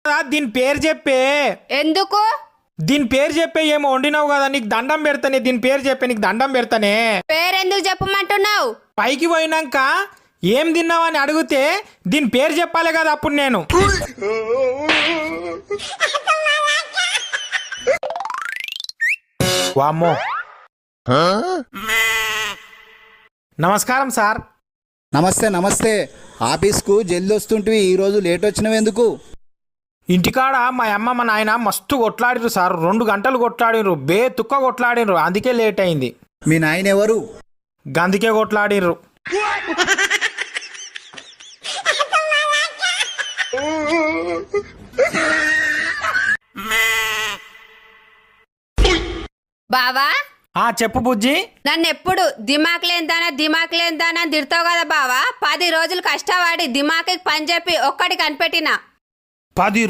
దీని పేరు చెప్పే. ఎందుకు? దీని పేరు చెప్పే. ఏమో వండినావు కదా, నీకు దండం పెడతానే. దీని పేరు చెప్పే, నీకు దండం పెడతానే. పేరెందుకు చెప్పమంటున్నావు? పైకి పోయినాక ఏం తిన్నావని అడిగితే దీని పేరు చెప్పాలి కదా అప్పుడు నేను. వామ్మో. నమస్కారం సార్. నమస్తే నమస్తే. ఆఫీస్కు జల్ది వస్తుంటివి, ఈరోజు లేట్ వచ్చినవెందుకు? ఇంటికాడ మా అమ్మ మా నాయన మస్తు కొట్లాడిరు సార్. 2 గంటలు కొట్లాడిరు, తుక్క కొట్లాడిరు. అందుకే లేట్ అయింది. మీ నాయన ఎవరు? గందుకే కొట్లాడిర్రు. బావా, చెప్పు బుజ్జి. నన్ను ఎప్పుడు దిమాక్ లేందానా తిడతావు కదా బావా. 10 రోజులు కష్టపడి దిమాకి పని చెప్పి ఒక్కటి కనిపెట్టినా. 10